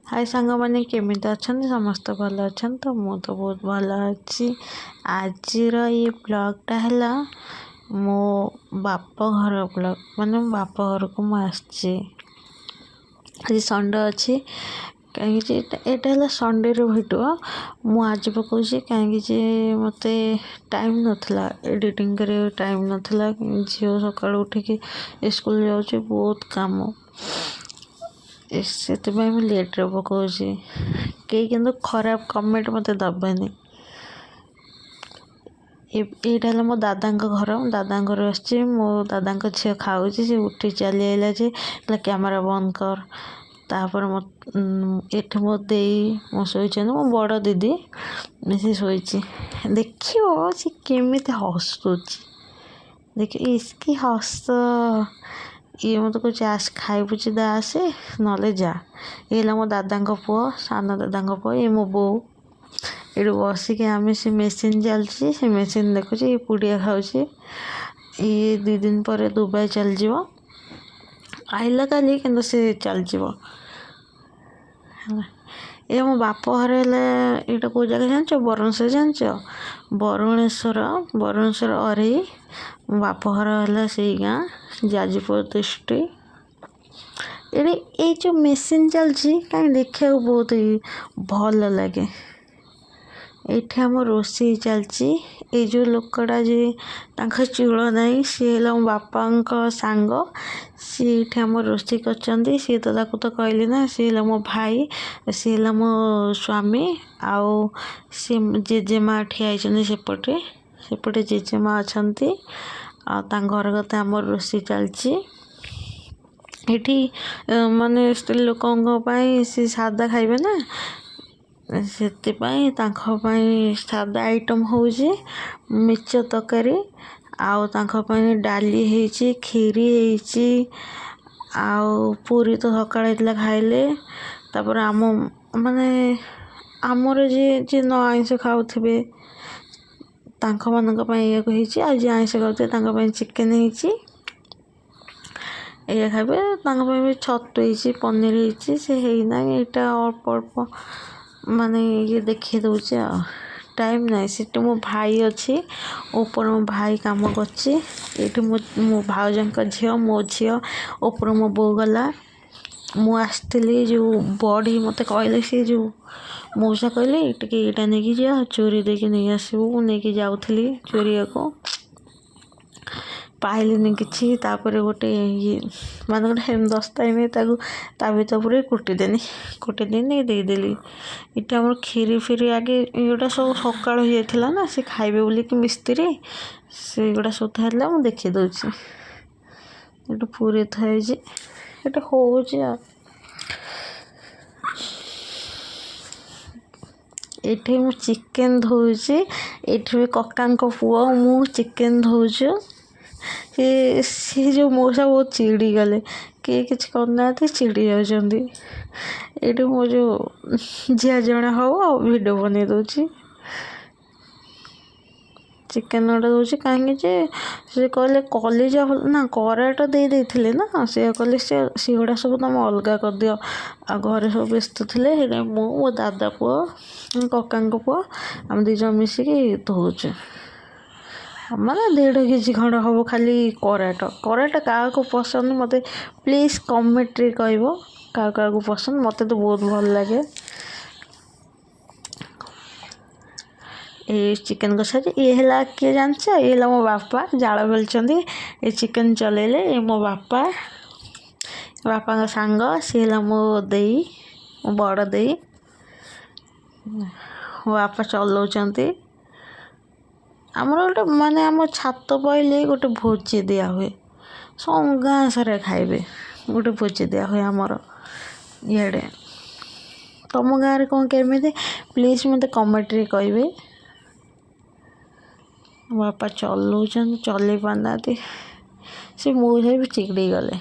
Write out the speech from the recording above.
हाय सांग मैंने केमिति अछंती समस्त भल अछंती तो मु तो बहुत भल अच्छी। आज ये ब्लॉगटा है मो बाप घर ब्लॉग माने मो बाप घर को मु आछि। आज संडे अच्छी कहीं यहाँ संडे भिडियो मु आज पकाऊँ कहीं मत टाइम नाला एडिटिंग कर टाइम नाला झील सका उठिक स्कूल जाऊँ बहुत काम से लेट्रे पकाऊँ कई कि खराब कमेंट मत दबानी। यहाँ मो दादा घर दादा घर आसी मो दादा झील खाऊ सी उठी चली आइला कैमेरा बंद कर तापर ये मो दे मो शोच मो बड़ दीदी सी शोची देखियो सी केमी हसुची देख इसकी हस ये मत कह आस खाइबू दा आसे ना जा ये मो दादा पुओ सान दादा पुओ ये मो बो ये बसिक आम से मेसीन चलती से मेसीन देखुच ये पुड़िया खाऊँ ये 2 दिन पर दुबई चल जाव आइला काली कि से चल जाव ये मो बाप घर यहाँ कौ जगह जान बरुणेश्वर जान बरुणेश्वर अरे मो बाप घर है से गाँ जाजपुर डिस्ट्रिक्ट ये जो मेसीन चलती कहीं देखा बहुत भल लगे। ये आम रोषे चलती ये जो लोकटा जी चूल नहीं सी है मो बापा सांग सी ये आम रोषे कर सी तो कहली ना सी है मो भाई सी है मो स्वामी आउ सी जेजेमा ठिया सेपटे सेपटे जेजेमा अच्छा घर कते आम रोषे चलती ये माने स्त्री लोकों सी सादा खाइबे ना से सादा आइटम हूँ मिर्च तरकारी आउ डाली है खीरी है आउ पूरी तो सकाळ खाइले तापर आम माने आमर जी न आइंस खाऊे ये आज आइंस खाऊे चिकेन ये खाइबे छतु ही पनीर होना यहाँ अल्प अल्प माने ये देखी दूचे टाइम ना से मो भाई अच्छी ऊपर मो भाई काम कर मो भाउजों झी मो झी ऊपर मो बो गला मु आसती जो बड़ी मत कहले सी जो मौसा कहले टे यहाँ नहीं जा चोरी देके नहीं आसबू नहीं जाऊली चोरी को पाइलिनी कि गोटे ये माने गोटे हेमदस्ता ता भर कुटीदेनी देदेली इटा आम खीरी फिरी आगे योटा सब सकाळ हो जाता ना सी खाइबे बोलिक मिस्त्री से गुड़ा सब था मुझे देखी दूची ये पूरी थाई ये हूँ ये मु चिकेन धोची ये कका पुओ मु चिकेन धोचु सी जो मौसा बहुत चिड़ी गले किए किसी करना चिड़ी जाती ये मो जो झील जड़े हम वीडियो बन दूची चिकेन गोटे दूसरी कहीं से कहले कलेजा ना कराटा दे ना सी कहले सी गुड़ा सब तुम अलग कर दियो आ घरे सब व्यस्त थे मो दादा पुओ कका पुओ आम 2 जन मिसिक धोचे माने 1.5 केजी खंड हम खाली कराटा क्या पसंद मत प्लीज कमेंट्रे कह क्या पसंद मत तो बहुत भल लगे। ये चिकेन कषा ये है किए जान ये है मो बापा जाल बेलचंदी ये चिकेन चलेले ये मो बापा बापा सांग सी है मो दे मो बड़ दे मो बापा चलाउछंती आमर गोटे माने आम छात पड़े गोटे भोजी दिया हुए सब गाँ सारे खाइबे गोटे भोजी दिया हुए आमर इे तुम गाँव में कौन केमी प्लीज मत कमेंट्रे कहे बापा चलाउछन चल पाना से मौसा भी चिगड़ी गले।